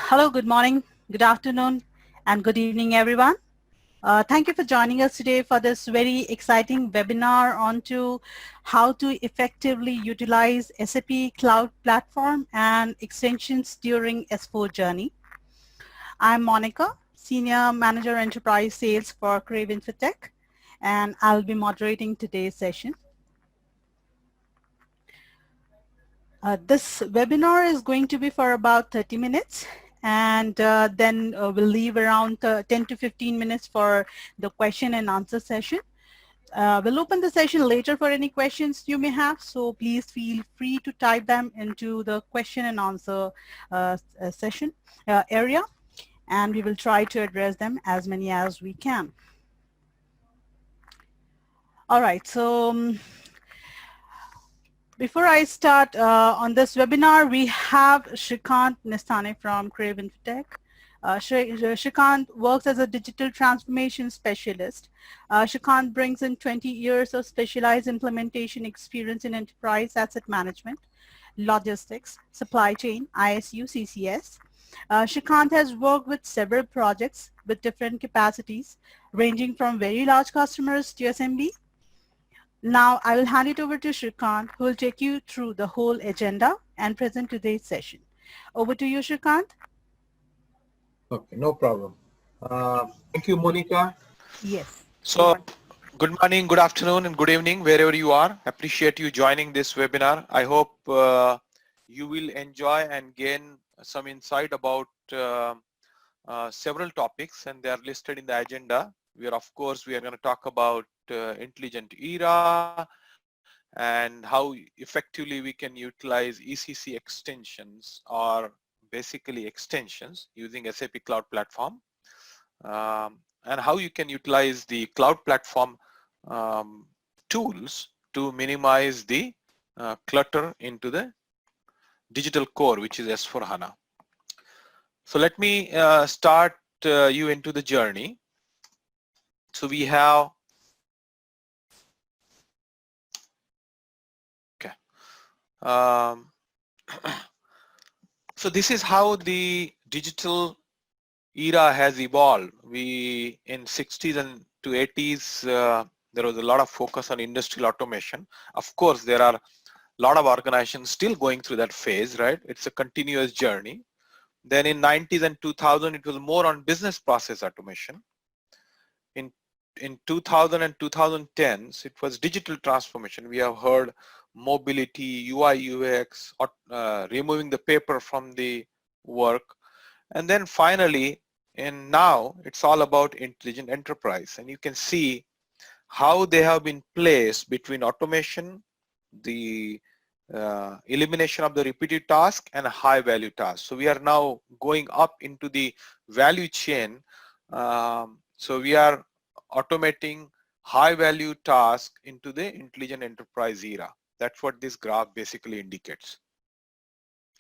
Hello, good morning, good afternoon, and good evening, everyone. Thank you for joining us today for this very exciting webinar on to how to effectively utilize SAP Cloud Platform and extensions during S4 journey. I'm Monica, Senior Manager Enterprise Sales for Craven Tech, and I'll be moderating today's session. This webinar is going to be for about 30 minutes, and then we'll leave around 10 to 15 minutes for the question and answer session. We'll open the session later for any questions you may have, so please feel free to type them into the question and answer session area, and we will try to address them as many as we can. All right, so before I start on this webinar, we have Shrikant Nistane from Craven Tech. Shrikant works as a digital transformation specialist. Shrikant brings in 20 years of specialized implementation experience in enterprise asset management, logistics, supply chain, ISU, CCS. Shrikant has worked with several projects with different capacities, ranging from very large customers to SMB. Now I will hand it over to Shrikant, who will take you through the whole agenda and present today's session. Over to you, Shrikant. Okay, no problem. Thank you, Monica. Yes. So, good morning, good afternoon, and good evening, wherever you are. Appreciate you joining this webinar. I hope you will enjoy and gain some insight about several topics, and they are listed in the agenda. Where, of course, we are going to talk about intelligent era and how effectively we can utilize ECC extensions, or basically extensions, using SAP Cloud Platform, and how you can utilize the Cloud Platform tools to minimize the clutter into the digital core, which is S4HANA. So let me start you into the journey. So we have, okay. So this is how the digital era has evolved. We, in 60s and to 80s, there was a lot of focus on industrial automation. Of course, there are a lot of organizations still going through that phase, right? It's a continuous journey. Then in 90s and 2000, it was more on business process automation. In 2000 and 2010s, it was digital transformation. We have heard mobility, UI, UX, removing the paper from the work. And then finally, and now it's all about intelligent enterprise. And you can see how they have been placed between automation, the elimination of the repeated task, and high value tasks. So we are now going up into the value chain. So we are automating high value tasks into the intelligent enterprise era. That's what this graph basically indicates.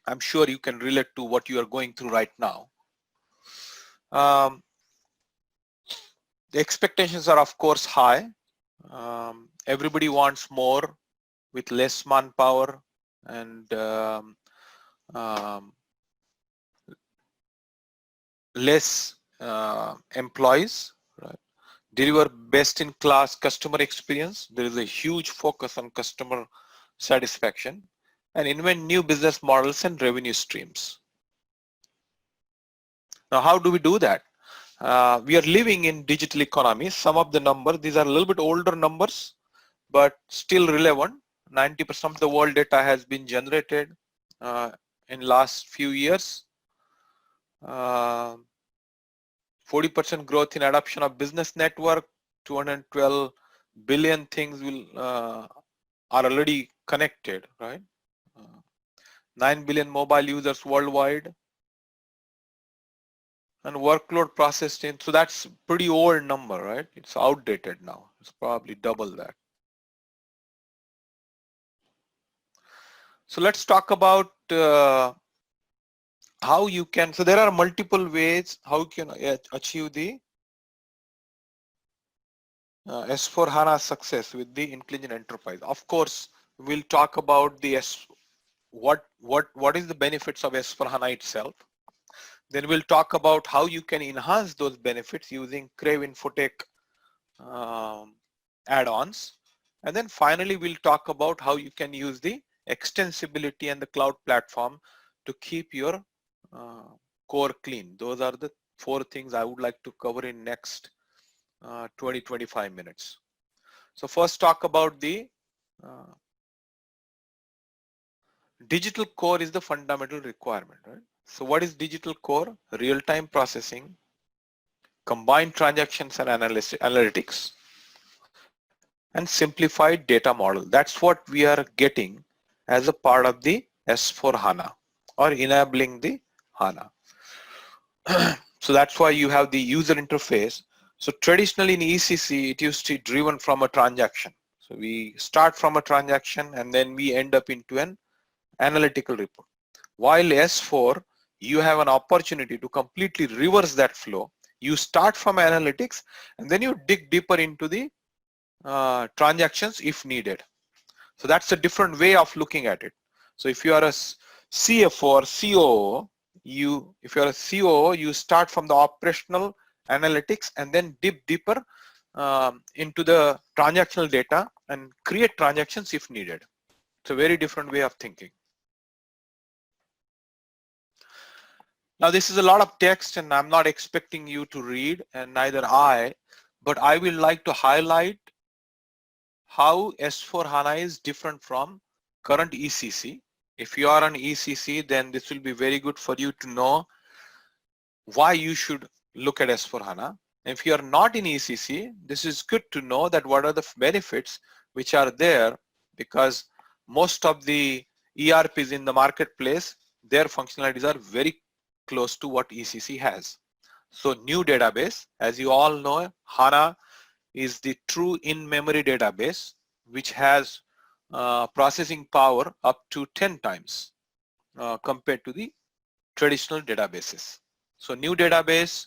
I'm sure you can relate to what you are going through right now. The expectations are, of course, high. Everybody wants more with less manpower and less employees, right? Deliver best-in-class customer experience. There is a huge focus on customer satisfaction, and invent new business models and revenue streams. Now, how do we do that? We are living in digital economy. Some of the numbers, these are a little bit older numbers, but still relevant. 90% of the world data has been generated in last few years. 40% growth in adoption of business network. 212 billion things are already connected, right? 9 billion mobile users worldwide. And workload processed in, so that's pretty old number, right? It's outdated now. It's probably double that. So let's talk about how you can, so there are multiple ways how you can achieve the S4HANA success with the intelligent enterprise. Of course, we'll talk about the what is the benefits of S4HANA itself. Then we'll talk about how you can enhance those benefits using Crave Infotech add-ons. And then finally, we'll talk about how you can use the extensibility and the cloud platform to keep your core clean. Those are the 4 things I would like to cover in next 20-25 minutes. So first talk about the digital core is the fundamental requirement, right? So what is digital core? Real-time processing, combined transactions and analytics, and simplified data model. That's what we are getting as a part of the S4HANA or enabling the HANA. So that's why you have the user interface. So traditionally in ECC, it used to be driven from a transaction. So we start from a transaction and then we end up into an analytical report. While S4, you have an opportunity to completely reverse that flow. You start from analytics and then you dig deeper into the transactions if needed. So that's a different way of looking at it. So if you are a CFO or COO, if you're a COO, you start from the operational analytics and then dip deeper into the transactional data and create transactions if needed. It's a very different way of thinking. Now this is a lot of text and I'm not expecting you to read, and neither I, but I will like to highlight how S4HANA is different from current ECC. If you are on ECC, then this will be very good for you to know why you should look at S4HANA. If you are not in ECC, this is good to know that what are the benefits which are there, because most of the ERPs in the marketplace, their functionalities are very close to what ECC has. So new database, as you all know, HANA is the true in-memory database, which has processing power up to 10 times compared to the traditional databases. So new database,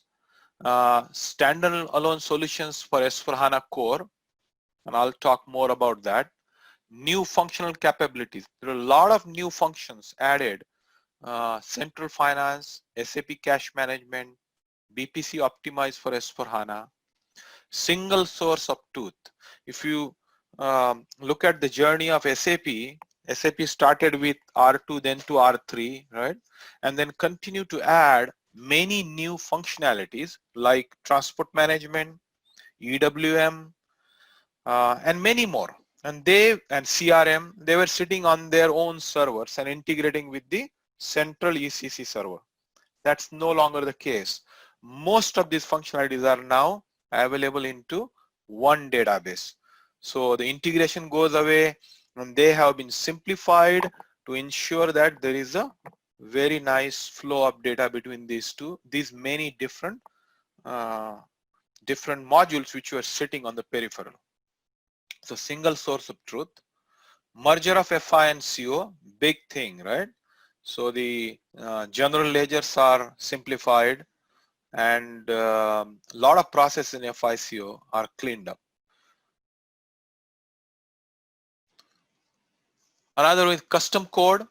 standalone solutions for S4HANA core, and I'll talk more about that. New functional capabilities. There are a lot of new functions added. Central finance, SAP cash management, BPC optimized for S4HANA, single source of truth. If you look at the journey of SAP, SAP started with R2, then to R3, right? And then continue to add many new functionalities like transport management, EWM, and many more. And CRM, they were sitting on their own servers and integrating with the central ECC server. That's no longer the case. Most of these functionalities are now available into one database. So the integration goes away and they have been simplified to ensure that there is a very nice flow of data between these many different modules which were sitting on the peripheral. So single source of truth, merger of FI and CO, big thing, right? So the general ledgers are simplified and a lot of processes in FICO are cleaned up. Another with custom code.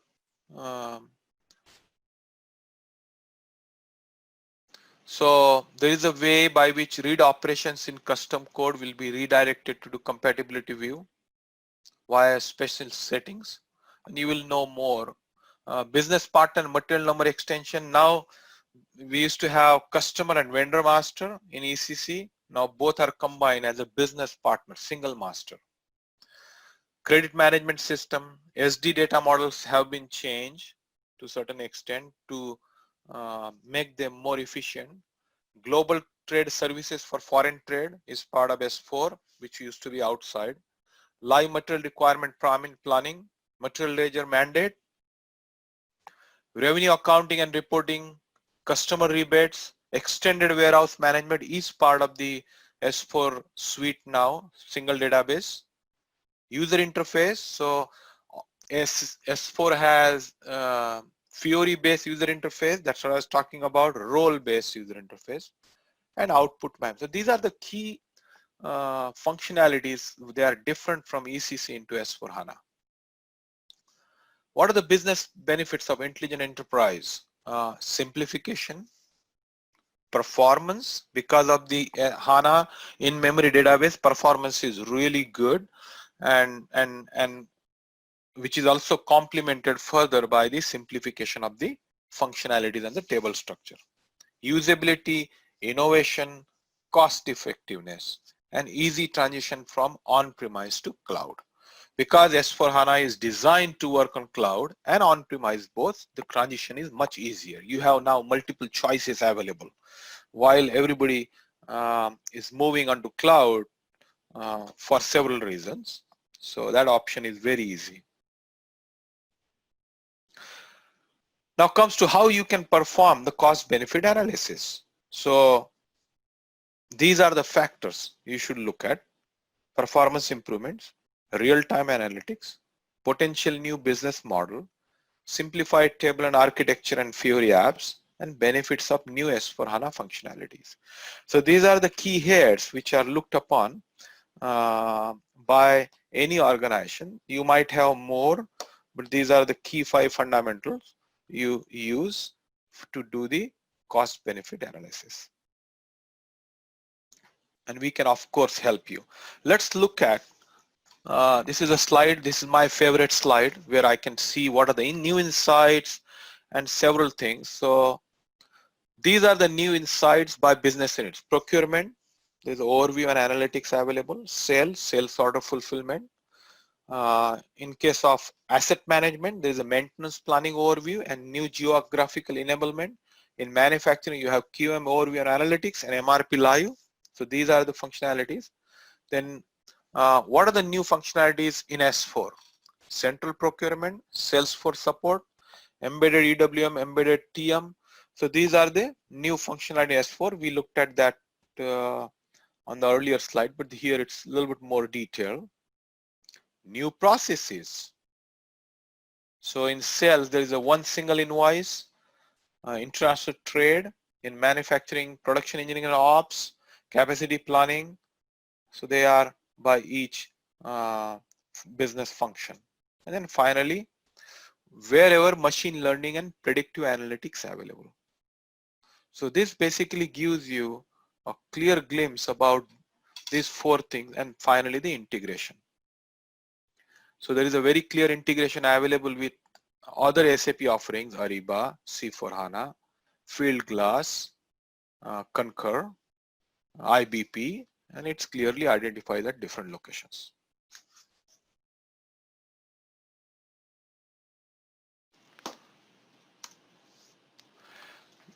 So there is a way by which read operations in custom code will be redirected to the compatibility view via special settings, and you will know more. Business partner material number extension. Now we used to have customer and vendor master in ECC. Now both are combined as a business partner, single master. Credit management system, SD data models have been changed to a certain extent to make them more efficient. Global trade services for foreign trade is part of S4, which used to be outside. Live material requirement planning, material ledger mandate, revenue accounting and reporting, customer rebates, extended warehouse management is part of the S4 suite now, single database. User interface, so S4 has Fiori-based user interface, that's what I was talking about, role-based user interface, and output map. So these are the key functionalities. They are different from ECC into S4HANA. What are the business benefits of Intelligent Enterprise? Simplification, performance because of the HANA in-memory database performance is really good, and which is also complemented further by the simplification of the functionalities and the table structure. Usability, innovation, cost effectiveness, and easy transition from on-premise to cloud. Because S4HANA is designed to work on cloud and on-premise both, the transition is much easier. You have now multiple choices available. While everybody is moving onto cloud for several reasons, so that option is very easy. Now comes to how you can perform the cost benefit analysis. So these are the factors you should look at: performance improvements, real-time analytics, potential new business model, simplified table and architecture and Fiori apps, and benefits of new S4HANA functionalities. So these are the key heads which are looked upon by any organization. You might have more, but these are the key 5 fundamentals you use to do the cost benefit analysis. And we can of course help you. Let's look at, this is a slide, this is my favorite slide where I can see what are the new insights and several things. So these are the new insights by business units. Procurement, there's overview and analytics available. Sales order fulfillment. In case of asset management, there is a maintenance planning overview and new geographical enablement. In manufacturing, you have QM overview and analytics and MRP live. So these are the functionalities. Then what are the new functionalities in S4? Central procurement, Salesforce support, embedded EWM, embedded TM. So these are the new functionality in S4. We looked at that on the earlier slide, but here it's a little bit more detailed. New processes. So in sales, there is a one single invoice, international trade, in manufacturing, production engineering and ops, capacity planning. So they are by each business function. And then finally, wherever machine learning and predictive analytics available. So this basically gives you a clear glimpse about these 4 things, and finally the integration. So there is a very clear integration available with other SAP offerings: Ariba, C4HANA, Fieldglass, Concur, IBP, and it's clearly identified at different locations.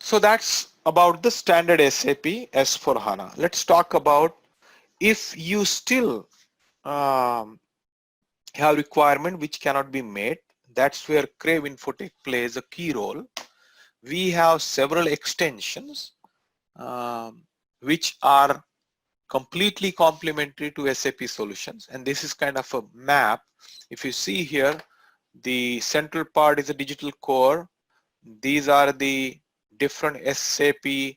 So that's about the standard SAP S4HANA. Let's talk about if you still have requirement which cannot be met. That's where Crave Infotech plays a key role. We have several extensions which are completely complementary to SAP solutions, and this is kind of a map. If you see here, the central part is a digital core. These are the different SAP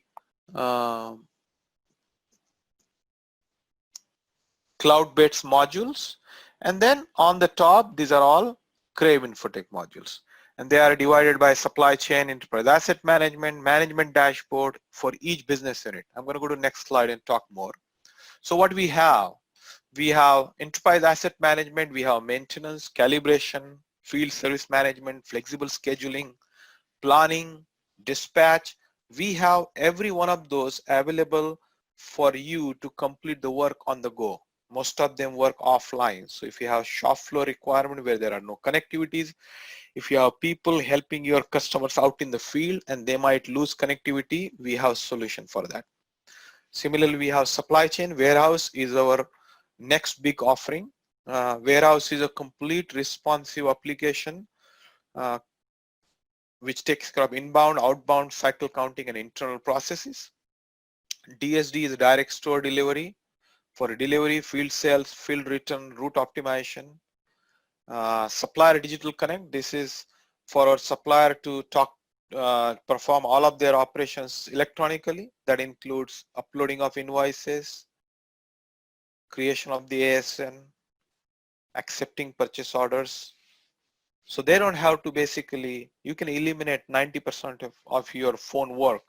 cloud-based modules, and then on the top these are all Crave Infotech modules, and they are divided by supply chain, enterprise asset management, management dashboard for each business unit. I'm going to go to the next slide and talk more. So what we have enterprise asset management, we have maintenance, calibration, field service management, flexible scheduling, planning, dispatch. We have every one of those available for you to complete the work on the go. Most of them work offline. So if you have shop floor requirement where there are no connectivities, if you have people helping your customers out in the field and they might lose connectivity, we have a solution for that. Similarly, we have supply chain. Warehouse is our next big offering. Warehouse is a complete responsive application which takes care of inbound, outbound, cycle counting, and internal processes. DSD is a direct store delivery for delivery, field sales, field return, route optimization. Supplier digital connect. This is for our supplier to perform all of their operations electronically. That includes uploading of invoices, creation of the ASN, accepting purchase orders. So they don't have to basically, you can eliminate 90% of your phone work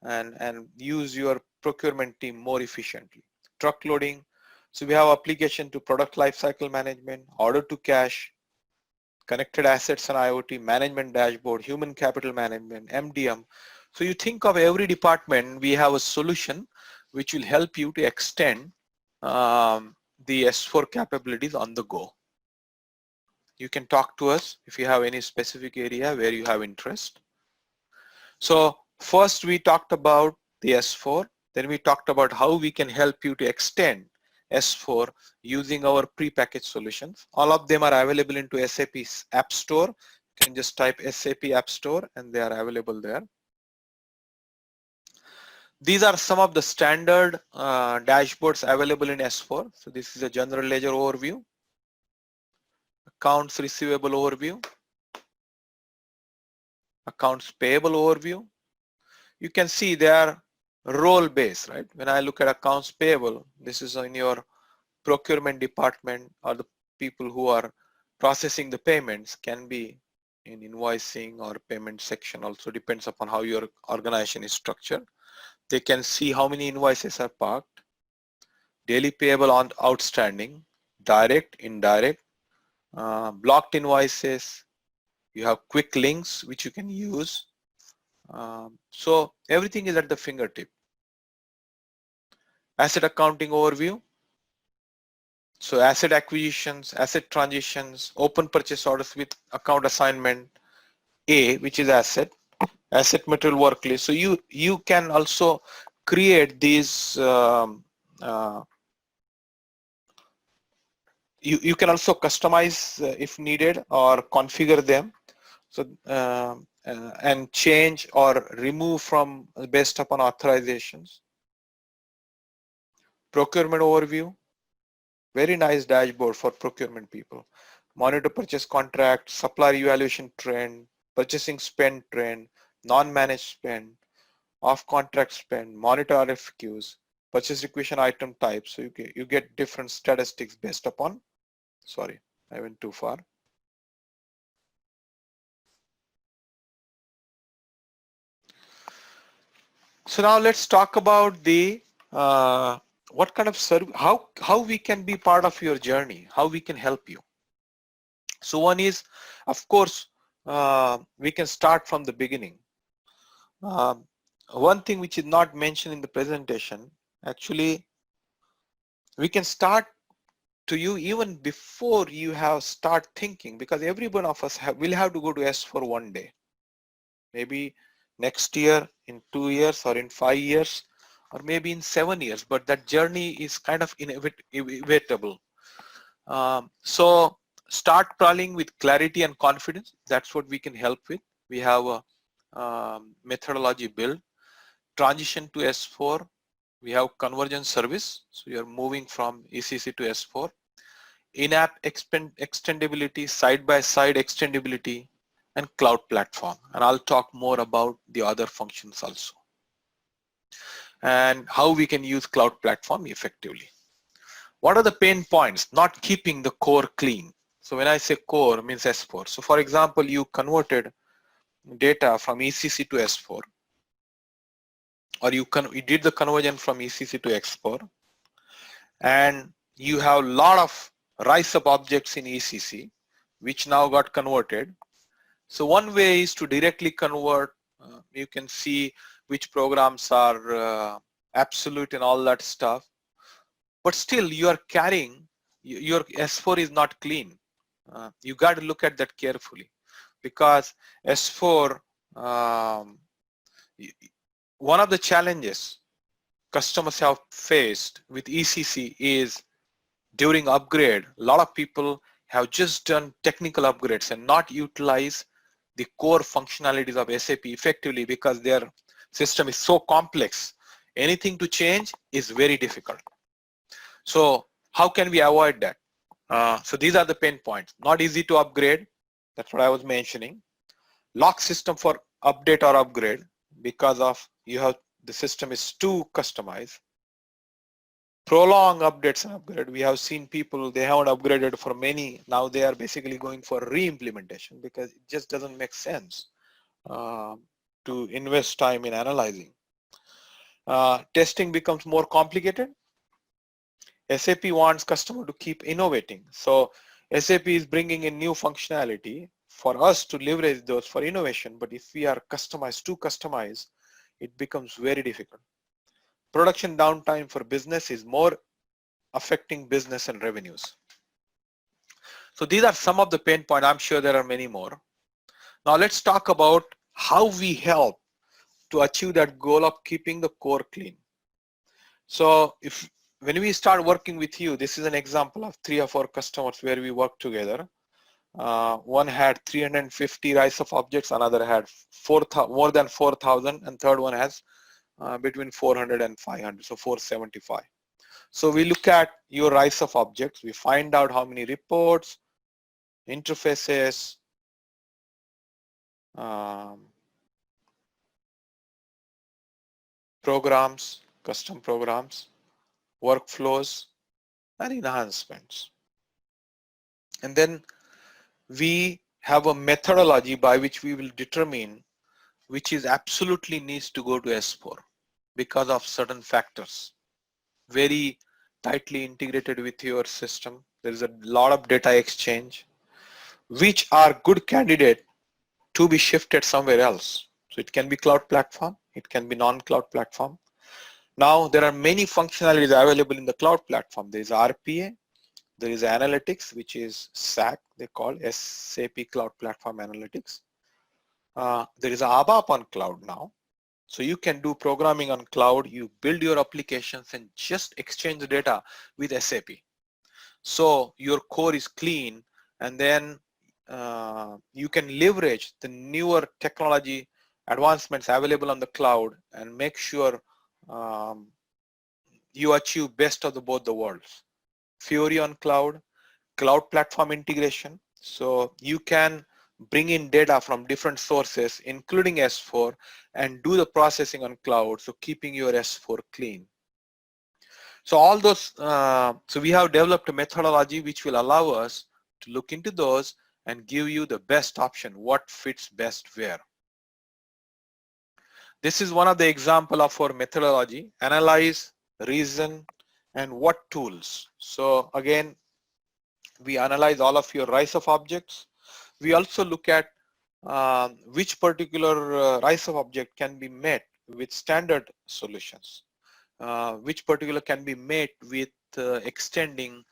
and use your procurement team more efficiently. Truck loading. So we have application to product lifecycle management, order to cash, connected assets and IoT, management dashboard, human capital management, MDM. So you think of every department, we have a solution which will help you to extend the S4 capabilities on the go. You can talk to us if you have any specific area where you have interest. So first we talked about the S4, then we talked about how we can help you to extend S4 using our prepackaged solutions. All of them are available into SAP's App Store. You can just type SAP App Store and they are available there. These are some of the standard dashboards available in S4. So this is a general ledger overview, accounts receivable overview, accounts payable overview. You can see they are role based, right? When I look at accounts payable, this is in your procurement department, or the people who are processing the payments can be in invoicing or payment section, also depends upon how your organization is structured. They can see how many invoices are parked, daily payable on outstanding, direct, indirect, blocked invoices. You have quick links which you can use. So everything is at the fingertip. Asset accounting overview. So asset acquisitions, asset transitions, open purchase orders with account assignment A, which is asset material work list. So you can also create these you can also customize if needed or configure them. So and change or remove from based upon authorizations. Procurement overview, very nice dashboard for procurement people. Monitor purchase contract, supplier evaluation trend, purchasing spend trend, non-managed spend, off-contract spend, monitor RFQs, purchase requisition item types. So you get different statistics based upon, sorry, I went too far. So now let's talk about the what kind of service, how we can be part of your journey, how we can help you. So one is, of course, we can start from the beginning. One thing which is not mentioned in the presentation, actually, we can start to you even before you have start thinking, because every one of us will have to go to S4 one day, maybe next year, in 2 years, or in 5 years, or maybe in 7 years, but that journey is kind of inevitable. So start crawling with clarity and confidence. That's what we can help with. We have a methodology build. Transition to S4. We have convergence service. So you're moving from ECC to S4. Inapp extendability, side-by-side extendability, and cloud platform. And I'll talk more about the other functions also, and how we can use cloud platform effectively. What are the pain points? Not keeping the core clean. So when I say core, means S4. So for example, you converted data from ECC to S4, or you did the conversion from ECC to S4, and you have a lot of rise up objects in ECC, which now got converted. So one way is to directly convert. You can see which programs are absolute and all that stuff. But still you are carrying, your S4 is not clean. You got to look at that carefully, because S4, one of the challenges customers have faced with ECC is during upgrade, a lot of people have just done technical upgrades and not utilize the core functionalities of SAP effectively, because their system is so complex. Anything to change is very difficult. So how can we avoid that? So these are the pain points. Not easy to upgrade. That's what I was mentioning. Lock system for update or upgrade, because of the system is too customized. Prolong updates and upgrade. We have seen people, they haven't upgraded for many. Now they are basically going for re-implementation, because it just doesn't make sense to invest time in analyzing. testing becomes more complicated. SAP wants customer to keep innovating. So SAP is bringing in new functionality for us to leverage those for innovation. But if we are too customized, it becomes very difficult. Production downtime for business is more affecting business and revenues. So these are some of the pain points. I'm sure there are many more. Now let's talk about how we help to achieve that goal of keeping the core clean. So when we start working with you, this is an example of 3 or 4 customers where we work together. One had 350 rise of objects, another had more than 4,000, and third one has between 400 and 500, so 475. So we look at your rise of objects, we find out how many reports, interfaces, programs, custom programs, workflows, and enhancements. And then we have a methodology by which we will determine which is absolutely needs to go to S4 because of certain factors. Very tightly integrated with your system. There is a lot of data exchange, which are good candidate to be shifted somewhere else. So it can be cloud platform, it can be non-cloud platform. Now there are many functionalities available in the cloud platform. There is RPA, there is analytics, which is SAC, they call SAP Cloud Platform Analytics. There is ABAP on cloud now. So you can do programming on cloud, you build your applications and just exchange the data with SAP. So your core is clean, and then you can leverage the newer technology advancements available on the cloud and make sure you achieve best of both the worlds. Fiori on cloud, cloud platform integration. So you can bring in data from different sources, including S4, and do the processing on cloud, so keeping your S4 clean. So all those, so we have developed a methodology which will allow us to look into those and give you the best option, what fits best where. This is one of the example of our methodology: analyze, reason, and what tools. So again, we analyze all of your rise of objects. We also look at which particular rise of object can be met with standard solutions, which particular can be met with extending,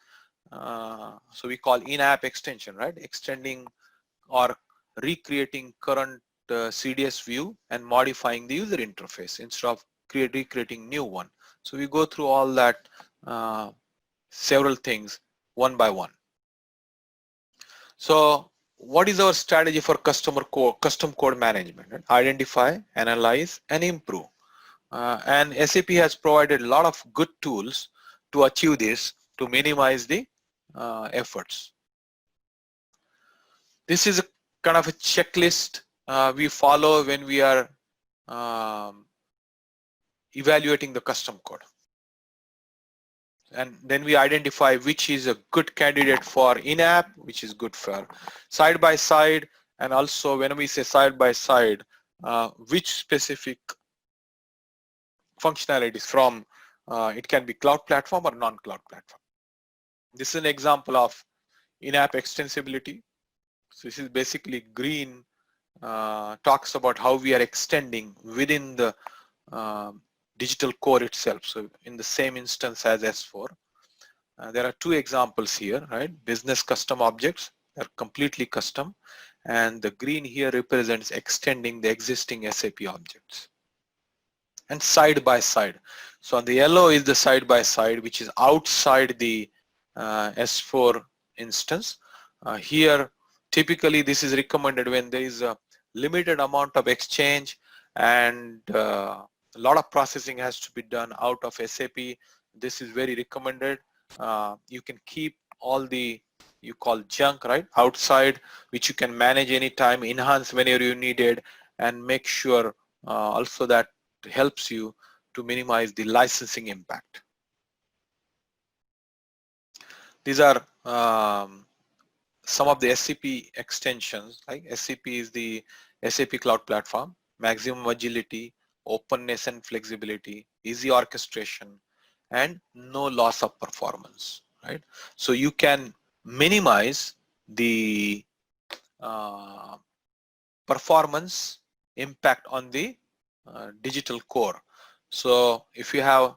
so we call in-app extension, right? Extending or recreating current CDS view and modifying the user interface instead of recreating new one. So we go through all that, several things one by one. So what is our strategy for custom code management? Right? Identify, analyze, and improve. And SAP has provided a lot of good tools to achieve this, to minimize the efforts. This is a kind of a checklist we follow when we are evaluating the custom code. And then we identify which is a good candidate for in-app, which is good for side-by-side, and also when we say side-by-side, which specific functionalities from, it can be cloud platform or non-cloud platform. This is an example of in-app extensibility. So this is basically green, talks about how we are extending within the digital core itself. So in the same instance as S4, there are 2 examples here, right? Business custom objects, they're completely custom, and the green here represents extending the existing SAP objects. And side by side. So on the yellow is the side by side, which is outside the S4 instance. Here, typically this is recommended when there is a limited amount of exchange and a lot of processing has to be done out of SAP. This is very recommended. You can keep all the, you call junk, right, outside, which you can manage anytime, enhance whenever you need it, and make sure also that helps you to minimize the licensing impact. These are some of the SAP extensions. Like SAP is the SAP Cloud Platform, maximum agility, openness and flexibility, easy orchestration, and no loss of performance, right? So you can minimize the performance impact on the digital core. So if you have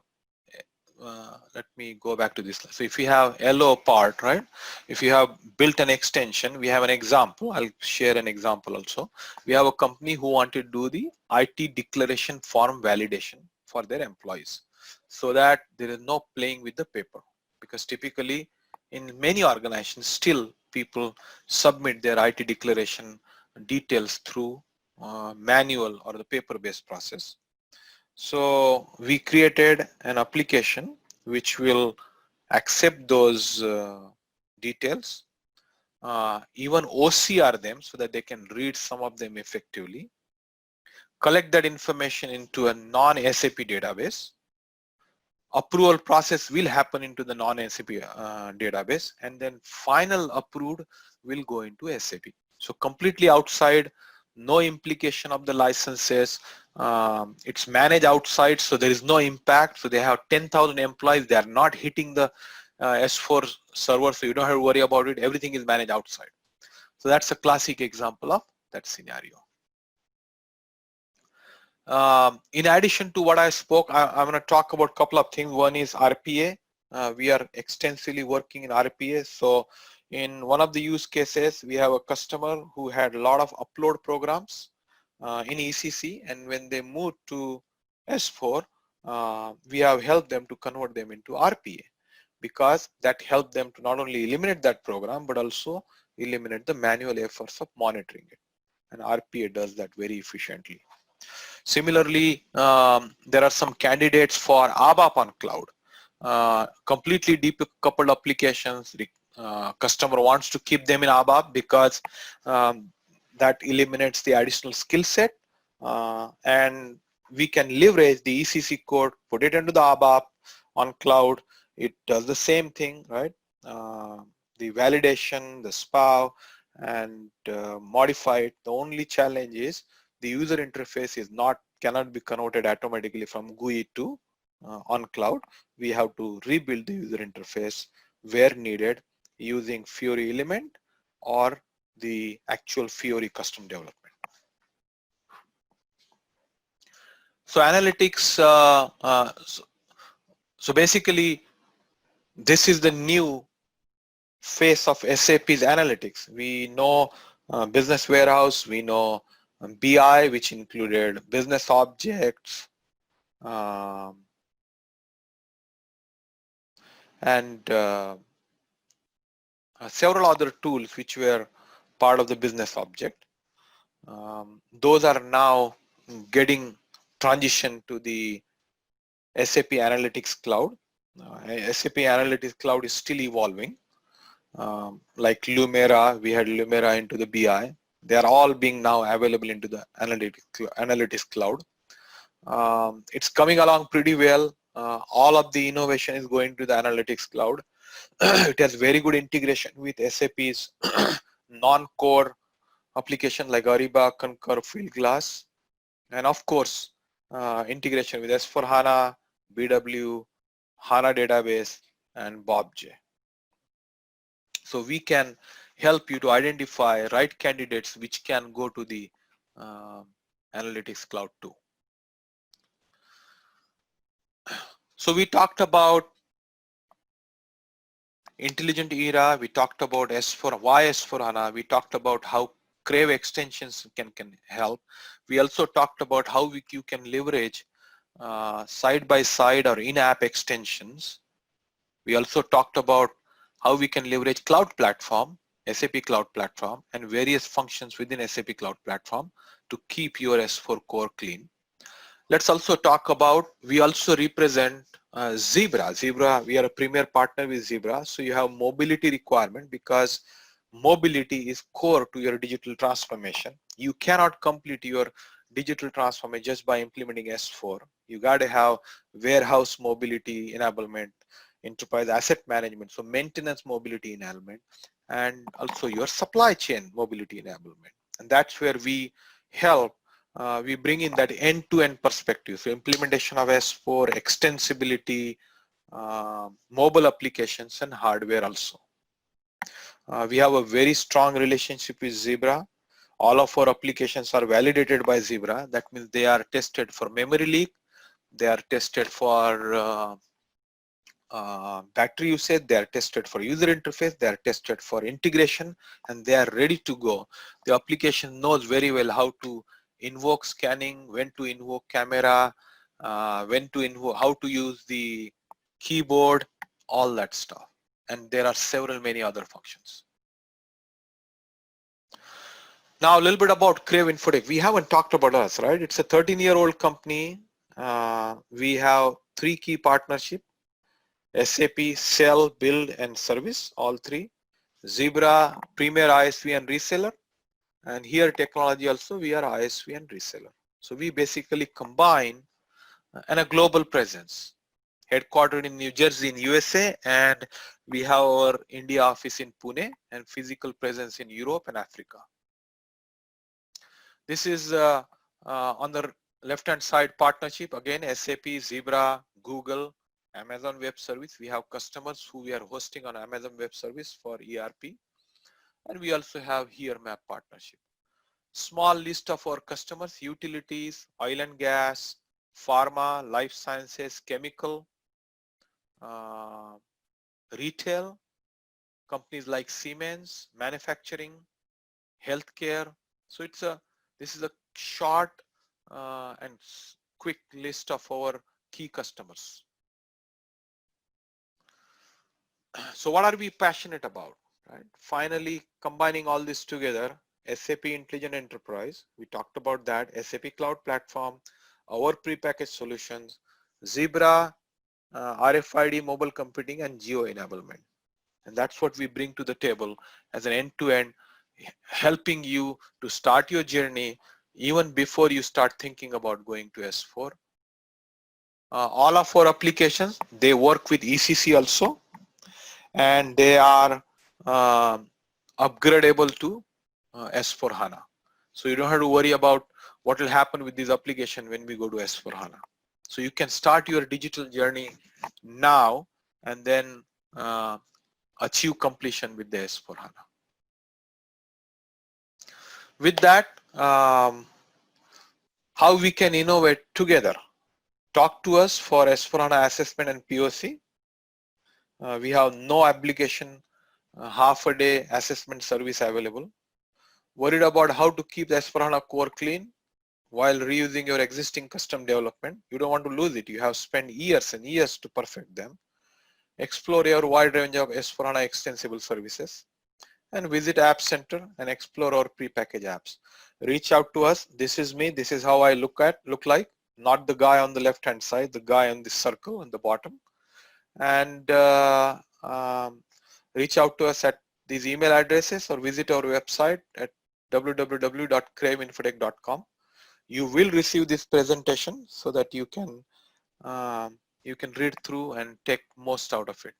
let me go back to this. So if you have LO part, right? If you have built an extension, we have an example. I'll share an example also. We have a company who wanted to do the IT declaration form validation for their employees, so that there is no playing with the paper. Because typically in many organizations, still people submit their IT declaration details through manual or the paper-based process. So we created an application which will accept those details, even OCR them so that they can read some of them effectively, collect that information into a non-SAP database. Approval process will happen into the non-SAP database, and then final approved will go into SAP. So completely outside, no implication of the licenses. It's managed outside, so there is no impact. So they have 10,000 employees. They are not hitting the S4 server, so you don't have to worry about it. Everything is managed outside. So that's a classic example of that scenario. In addition to what I spoke, I'm going to talk about a couple of things. One is RPA. We are extensively working in RPA. So in one of the use cases, we have a customer who had a lot of upload programs in ECC, and when they moved to S4, we have helped them to convert them into RPA, because that helped them to not only eliminate that program, but also eliminate the manual efforts of monitoring it. And RPA does that very efficiently. Similarly, there are some candidates for ABAP on cloud. Completely decoupled applications. Customer wants to keep them in ABAP because that eliminates the additional skill set, and we can leverage the ECC code, put it into the ABAP on cloud. It does the same thing, right? The validation, the SPA, and modify it. The only challenge is the user interface is cannot be converted automatically from GUI to on cloud. We have to rebuild the user interface where needed using Fiori element or the actual Fiori custom development. So analytics, so basically this is the new face of SAP's analytics. We know business warehouse, we know BI, which included business objects, and several other tools which were part of the business object. Those are now getting transitioned to the SAP Analytics Cloud. SAP Analytics Cloud is still evolving. Like Lumira, we had Lumira into the BI. They are all being now available into the Analytics Cloud. It's coming along pretty well. All of the innovation is going to the Analytics Cloud. It has very good integration with SAP's non-core application like Ariba, Concur, Fieldglass, and of course integration with S4HANA, BW, HANA database, and BobJ. So we can help you to identify right candidates which can go to the Analytics Cloud too. So we talked about intelligent era, we talked about S4, why S4HANA, we talked about how Crave extensions can help. We also talked about how you can leverage side-by-side or in-app extensions. We also talked about how we can leverage Cloud Platform, SAP Cloud Platform, and various functions within SAP Cloud Platform to keep your S4 core clean. Let's also talk about, we also represent Zebra. We are a premier partner with Zebra. So you have mobility requirement because mobility is core to your digital transformation. You cannot complete your digital transformation just by implementing S4. You got to have warehouse mobility enablement, enterprise asset management, so maintenance mobility enablement, and also your supply chain mobility enablement. And that's where we help we bring in that end-to-end perspective. So implementation of S4, extensibility, mobile applications and hardware also. We have a very strong relationship with Zebra. All of our applications are validated by Zebra. That means they are tested for memory leak. They are tested for battery usage. They are tested for user interface. They are tested for integration, and they are ready to go. The application knows very well how to invoke scanning, when to invoke camera, when to invoke, how to use the keyboard, all that stuff. And there are several many other functions. Now a little bit about Crave Infotech. We haven't talked about us, right? It's a 13-year-old company. We have 3 key partnerships: SAP, Sell, Build, and Service, all 3. Zebra, Premier ISV and Reseller. And here technology also, we are ISV and Reseller. So we basically combine and a global presence. Headquartered in New Jersey in USA, and we have our India office in Pune and physical presence in Europe and Africa. This is on the left-hand side partnership. Again, SAP, Zebra, Google, Amazon Web Service. We have customers who we are hosting on Amazon Web Service for ERP. And we also have here map partnership. Small list of our customers: utilities, oil and gas, pharma, life sciences, chemical, retail, companies like Siemens, manufacturing, healthcare. So this is a short and quick list of our key customers. So what are we passionate about, right? Finally, combining all this together, SAP Inclusion Enterprise, we talked about that, SAP Cloud Platform, our prepackaged solutions, Zebra, RFID, mobile computing, and geo enablement. And that's what we bring to the table as an end-to-end, helping you to start your journey even before you start thinking about going to S4. All of our applications, they work with ECC also, and they are upgradable to S4 HANA. So you don't have to worry about what will happen with this application when we go to S4 HANA. So you can start your digital journey now and then achieve completion with the S4 HANA. With that, how we can innovate together. Talk to us for S4 HANA assessment and POC. We have no application, half a day assessment service available. Worried about how to keep the S4 HANA core clean while reusing your existing custom development. You don't want to lose it. You have spent years and years to perfect them. Explore your wide range of S4 HANA extensible services, and visit App Center and explore our prepackaged apps. Reach out to us. This is me. This is how I look like. Not the guy on the left hand side, the guy on the circle on the bottom. And reach out to us at these email addresses or visit our website at www.craveinfotech.com. You will receive this presentation so that you can read through and take most out of it.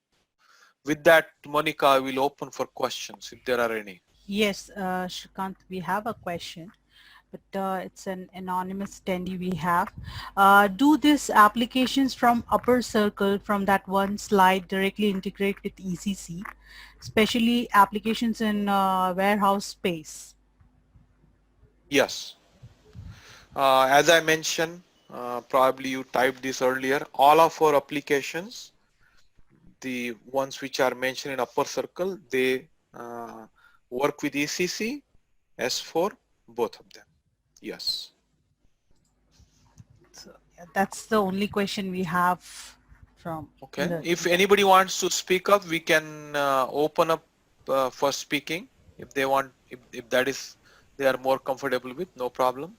With that, Monica, I will open for questions if there are any. Yes, Shrikant, we have a question, but it's an anonymous attendee we have. Do these applications from upper circle from that one slide directly integrate with ECC, especially applications in warehouse space? Yes. As I mentioned, probably you typed this earlier, all of our applications, the ones which are mentioned in upper circle, they work with ECC, S4, both of them. Yes. So yeah, that's the only question we have from. Okay. If anybody wants to speak up, we can open up for speaking. If they want, if that is, they are more comfortable with, no problem.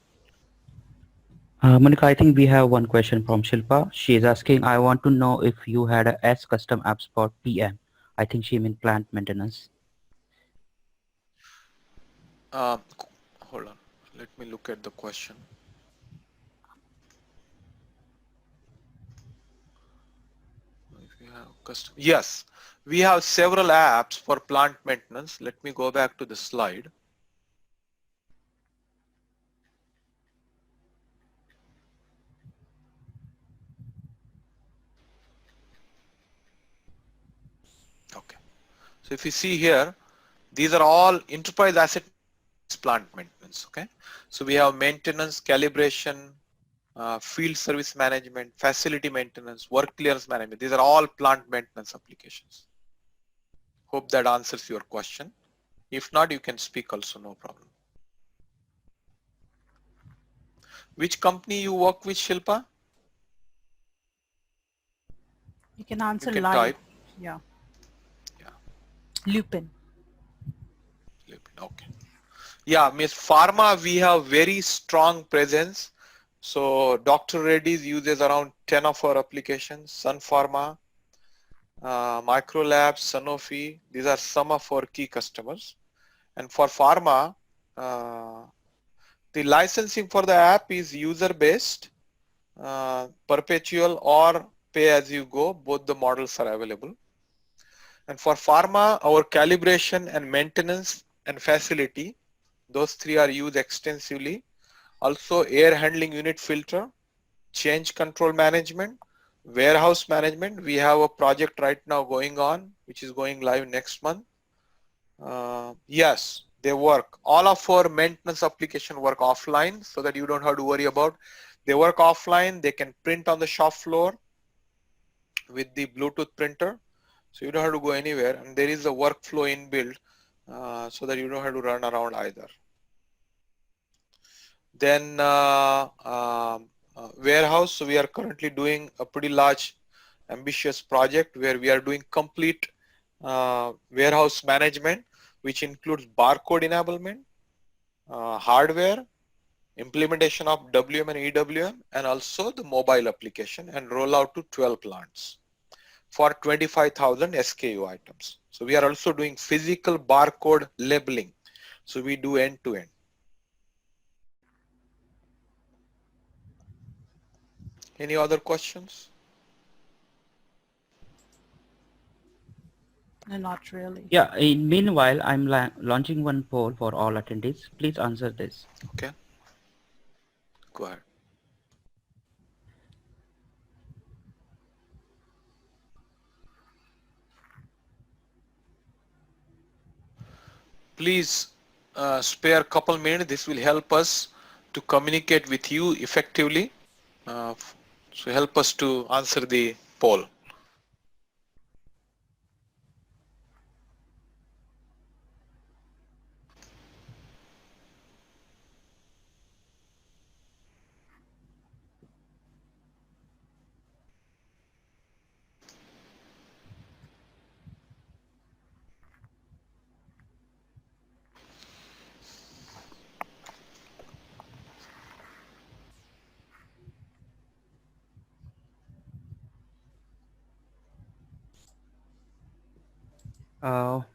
Monica, I think we have one question from Shilpa. She is asking, I want to know if you had a S custom apps for PM. I think she means plant maintenance. Hold on. Let me look at the question. If you have custom, yes, we have several apps for plant maintenance. Let me go back to the slide. Okay. So if you see here, these are all enterprise asset plant maintenance. Okay. So we have maintenance, calibration, field service management, facility maintenance, work clearance management. These are all plant maintenance applications. Hope that answers your question. If not, you can speak also, no problem. Which company you work with, Shilpa? You can answer You can live. type. Yeah. Yeah. Lupin. Okay. Yeah, Miss Pharma, we have very strong presence. So Dr. Reddy's uses around 10 of our applications. Sun Pharma, Microlabs, Sanofi. These are some of our key customers. And for pharma, the licensing for the app is user-based, perpetual or pay-as-you-go. Both the models are available. And for pharma, our calibration and maintenance and facility, those three are used extensively. Also, air handling unit filter, change control management, warehouse management. We have a project right now going on, which is going live next month. Yes, they work. All of our maintenance application work offline so that you don't have to worry about. They work offline. They can print on the shop floor with the Bluetooth printer. So you don't have to go anywhere. And there is a workflow inbuilt so that you don't have to run around either. Then warehouse. So we are currently doing a pretty large ambitious project where we are doing complete warehouse management, which includes barcode enablement, hardware, implementation of WM and EWM, and also the mobile application, and roll out to 12 plants for 25,000 SKU items. So we are also doing physical barcode labeling. So we do end to end. Any other questions? No, not really. Yeah, in meanwhile, I'm launching one poll for all attendees. Please answer this. Okay. Go ahead. Please spare a couple minutes. This will help us to communicate with you effectively. So help us to answer the poll.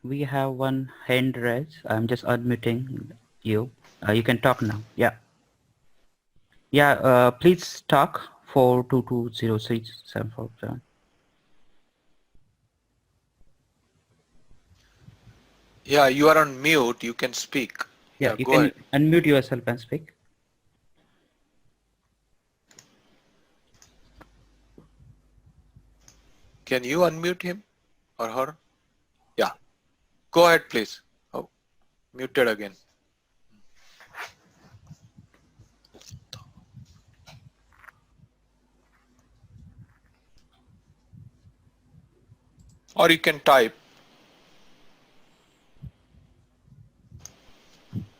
We have one hand raised. I'm just unmuting you. You can talk now. Yeah. Yeah, please talk 4220674. Yeah, you are on mute. You can speak. Yeah, Yeah, you go can ahead. unmute yourself and speak. Can you unmute him or her? Yeah. Go ahead, please. Oh, muted again. Or you can type.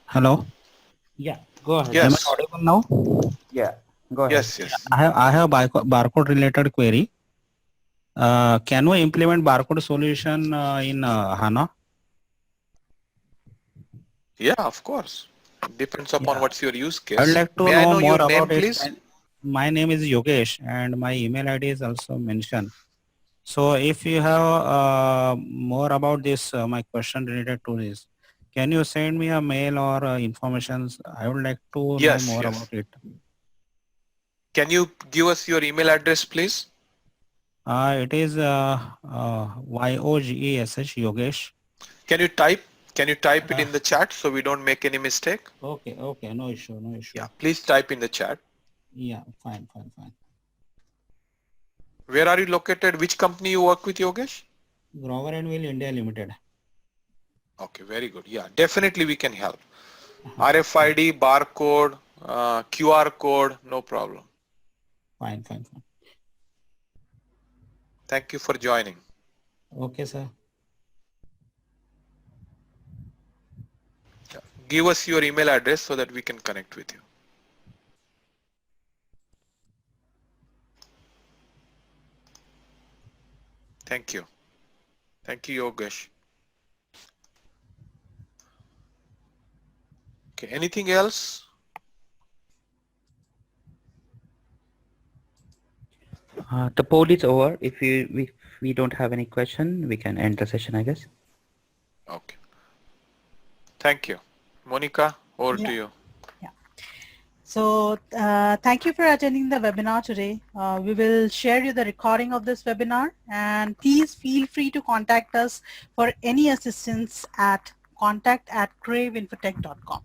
Hello. Yeah, go ahead. Am I Yes. audible now? Yeah, go ahead. Yes, yes. I have barcode related query. Can we implement barcode solution in HANA? Yeah, of course. Depends upon Yeah. what's your use I would case. like to May I know know more your name, about it. please? My name is Yogesh and my email ID is also mentioned. So if you have more about this, my question related to this, can you send me a mail or information? I would like to know Yes, more yes. about it. Can you give us your email address, please? It is YOGESH Yogesh. Can you type? Can you type it Uh, in the chat so we don't make any mistake? okay, no issue, no issue. Yeah, please type in the chat. Yeah, fine. Where are you located? Which company you work with, Yogesh? Grover and Will India Limited. Okay, very good. Yeah, definitely we can help. RFID, barcode, QR code, no problem. Fine, fine, fine. Thank you for joining. Okay, sir. Give us your email address so that we can connect with you. Thank you. Thank you, Yogesh. Okay, anything else? The poll is over. If we don't have any question, we can end the session, I guess. Okay. Thank you. Monica, over Yeah. to you. So thank you for attending the webinar today. We will share you the recording of this webinar, and please feel free to contact us for any assistance at contact@craveinfotech.com.